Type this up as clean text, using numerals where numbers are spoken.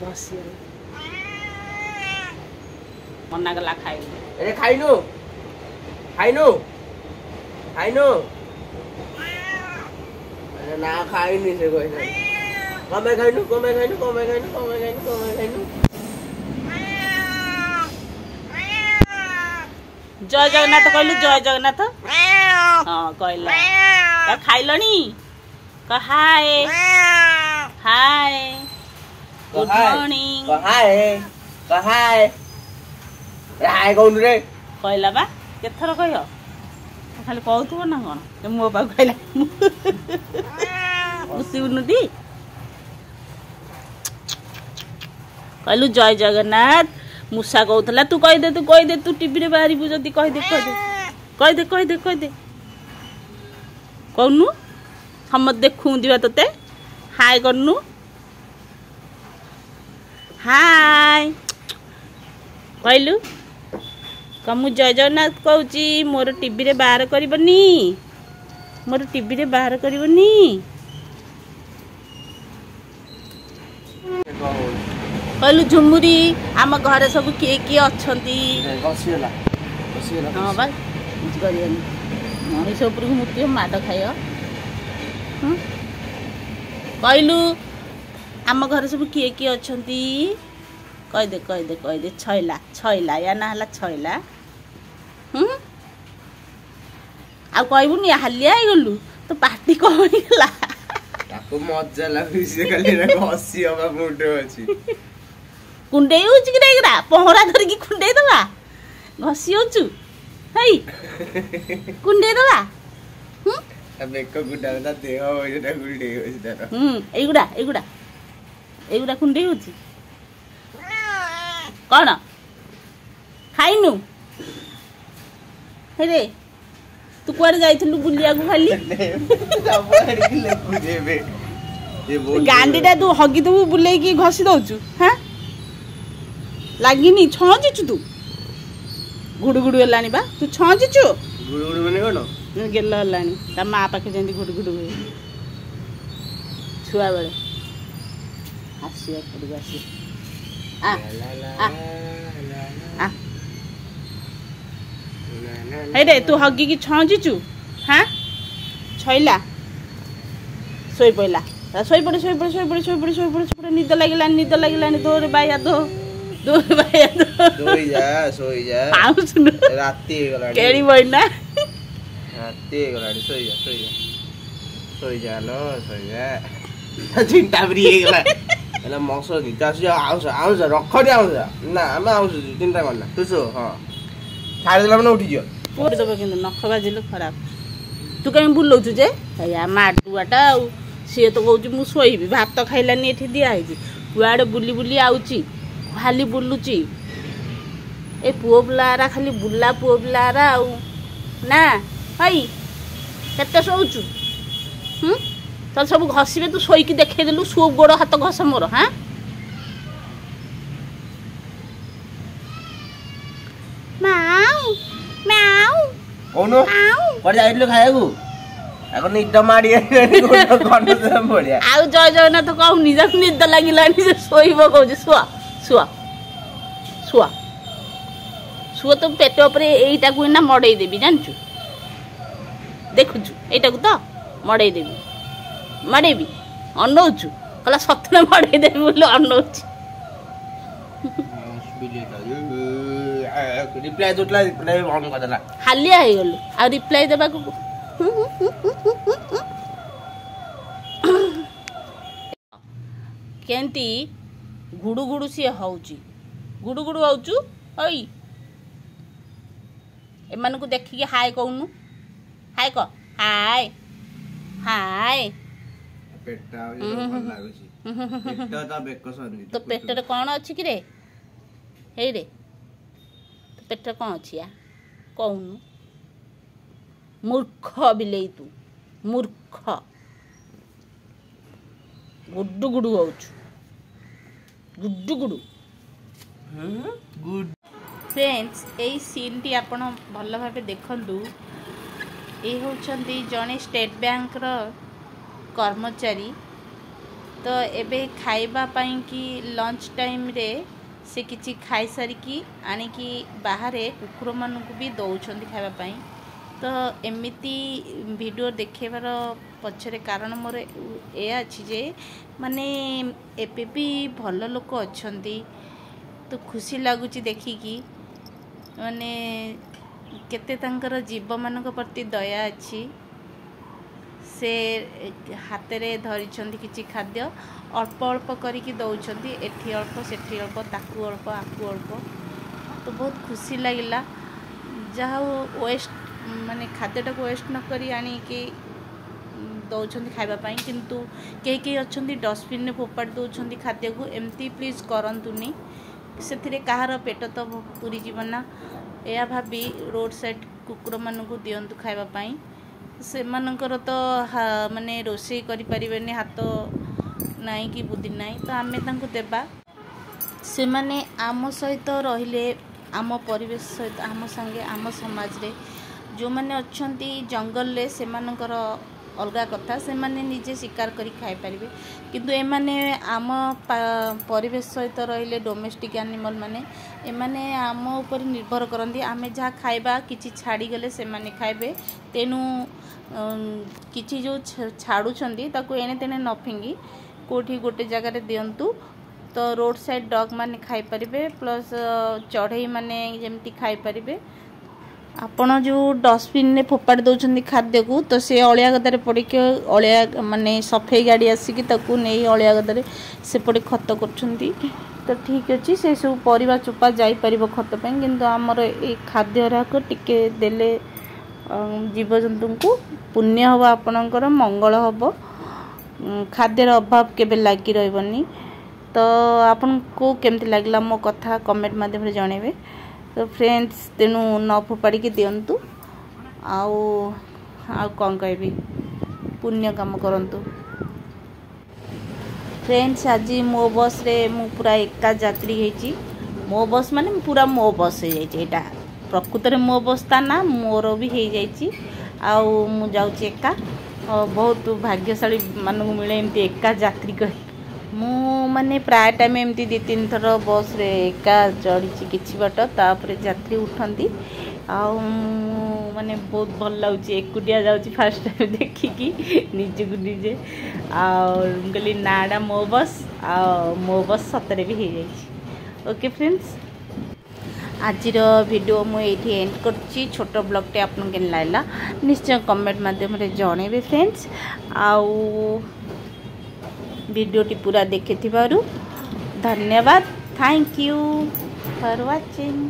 घसी मना गला खाई अरे खाइनु खाइनु खाइनु अरे ना खाइनु से कोई कमे खाइनु कमे खाइनु कमे खाइनु कमे खाइनु कमे खाइनु जय जगन्नाथ कहलु जय जगन्नाथ हाँ कहला खाइलनी हाय हाय गुड मॉर्निंग हाय हाय हाय कौन रे कहला बा केथर कहियो खाली कहतुब ना कौन मो पाक कहला मुसिउनुदी कहलु जय जगन्नाथ मूसा कहला तू कह दे तू टीवी रे बाहरी बुझती कह दे कहनु हम देखू दिवा तते हाय करनु हाय कहलु कमु जय जगन्नाथ कहूची मोर टीवी रे बाहर करबनी मोर टीवी रे बाहर करबनी कहलु झुमुरी आम घरे सब किए किए अछंती हाँ बा कुछ करियनी मनीष ऊपर को मुक्ति माड खाइयो कहलु आम घरे सब किए किए अछंती कह दे छैला छैला या ना हला छैला आ कहबुनी हालिया गलु तो पार्टी कहला ताको मजा लागु से खाली रे हसी हवा मुंडे अछि कुंडे होच कि रे पहरा धरि की कुंडे दबा घसी होचु हई कुंडे दबा अब एक गुडा दा देह हो जेटा गुडे हो जेटा एगुडा कुंडे होची कौन खाइनु रे तू कुआरे जाइथिलु बुलिया को खाली गांडीटा तू हगी दबु बुले की घसी दउचु हां लागिनी छजिचु तू गुडु गुडु हलानी बा तू छजिचु गुडु गुडु माने कोन गेल हलानी ता मां पाखे जेंदी गुडु गुडु होय छुआ बेले हासिया गुडु गासी आ हे रे तू हगी की छजिचु हां छैला सोई पइला सोई पड़े निद लागिलानी तोरे बाया दो सोई जा राती गलाडी केड़ी बइना राती गलाडी सोई जा चिंता बरी गला एला मौसो निता से आउस रखडी आउस ना हम आउस चिंता करना तुसो हां छाड़ देला मन उठी जियो उठी दबे किंतु नख बाजिलो खराब तू कहीं बुलौचु जे या माडुआटा सी तो कहूँ मु शोबी भात खाइलानी एठी दिया है कुआड़े बुली बुली आउची खाली बुलुची ए पुओ बुलारा खाली बुला पुओ बुलारा आउ ना हई केते सोचु तो सब घसीबे तू सोईकी देखे देलु सो गोड़ हाथ घस मोर हाँ माऊ माऊ ओनो कोड जाइलु खायगु आको निद माडी गन बढिया आउ जय जगन्नाथ कहू निद लागिलानी जे सोइब कहू सुआ सुआ सुआ सुआ तो पेट उपरे एइटा को ना मडई देबी जानछु देखुछु एइटा को तो मडई देबी मडेबी अनौछु कला सतने मडई देबी बोले अनौछु रिप्लाई जोटला रिप्लाई ऑन कर देला हालिया हे गलु आ रिप्लाई देबा को केंती गुडु गुडु सी होउची गुडु गुडु होउचु ओई एमान को देखि के हाय कहनु हाय क हाय हाय पेटा भल लागुची पेटा ता बेकसनी तो पेट रे कोन अछि कि रे हे रे तो पेट कोन अछि या कहनु मूर्ख बिलेई तू मूर्ख गुड्डू गुडू होउछु गुड्डू गुडू गुड फ्रेंड्स एई सीन टी आपण भल भाबे देखंतु ए होचंती जने स्टेट बैंक रो कर्मचारी तो एबे खाइबा पाई कि लंच टाइम रे से किछि खाई सारिकी आनिकी बाहर कुकुर मानक भी दौरान खाइबा पाई। तो एमिति वीडियो देखेबार पछरे कारण मोर ए अछि जे माने एबे भी भल लोक अछंती। तो खुशी लगुच देखिकी माने केते तांकर जीव मानक प्रति दया अछि। से हाथ रे धरी किछि खाद्य अल्प अल्प करिकी दौरान एठी अल्प सेठी अल्प ताकू अल्प आकू अल्प। तो बहुत खुशी लगिला जहाँ वेस्ट माने खाद्यटा को वेस्ट न करी आनी कि दौरान खाइबा पाई। किंतु कई कई अच्छी डस्टबिन में फोपाड़ी दौरान खाद्य को एमती प्लीज करंतुनी से कहार पेट तो पूरी जीवना या भाभी रोड साइड कुकुर मानक दिंतु खाइबा पाई। से मानकर तो माने रोषे करि परिबेनी हाथ नाई कि बुद्धि नाई। तो आमे तांको देबा से माने आम सहित रहिले आम परिवेश सहित आम संगे आम समाज रे जो माने अच्छंती जंगल ले से मानकर अलगा कथा से माने निजे शिकार करी खाई परिबे। किंतु ए माने आम परिवेश सहित रहिले डोमेस्टिक एनिमल माने ए माने आम ऊपर निर्भर करंदी। आमे जहाँ खाइबा किछि छाड़ी गले से माने खाइबे। तेनु किछि जो छाड़ुछंदी ताको एने तेने न फिंगी कोठी गोटे जगह रे दियंतु। तो रोड साइड डॉग माने खाई परिबे प्लस चढ़ई माने जेमती खाई परिबे। आपण जो डस्टबिन ने फोपाड़ी दौरान खाद्य को तो से अलिया गदारे पड़ी के अलिया माने सफाई गाड़ी आसिकी ताकू नहीं अलिया गदारे से पड़े खत करछंती। तो ठीक अच्छे से सब परिवा चोपा जाई परिबो खत पे। किंतु हमर ए खाद्य राक टिके देले जीवजंतु को पुण्य हवा आपणकर मंगल हब खाद्यर अभाव केबे लागी रहबनी। तो आपन को केमती लागला मो कथा कमेंट माध्यम रे जणेबे। तो फ्रेंड्स तेनु न फोपाड़ी के दियंतु आउ कौन कहबी पुण्य काम करंतु। फ्रेंड्स आज मो बस रे मु पूरा एका यात्री हेची। मो बस माने पूरा मो बस हे जाइछि। एटा प्रकृत रे मो बस ता ना मोर भी हे जाइछि। आउ मु जाउछि एका बहुत भाग्यशाली मानू मिले एमती एका यात्री कह मु माने प्राय टाइम एमती 2-3 थर बस रे एका चढ़ी किछि बाट तापर यात्री उठंती। आउ माने बहुत भल लाउछि एकुटिया जाउछि फर्स्ट टाइम देखिकी निजे को निजे। और गली नाडा मो बस मो बस सतरे भी हे जाइछि। ओके फ्रेंड्स आज वीडियो मु एठी एंड करछि। छोट ब्लॉग टे आपन के लाइला निश्चय कमेंट माध्यम रे जणेबे फ्रेंड्स। आउ वीडियो टी पूरा देखि थिबारु धन्यवाद। Thank you for watching.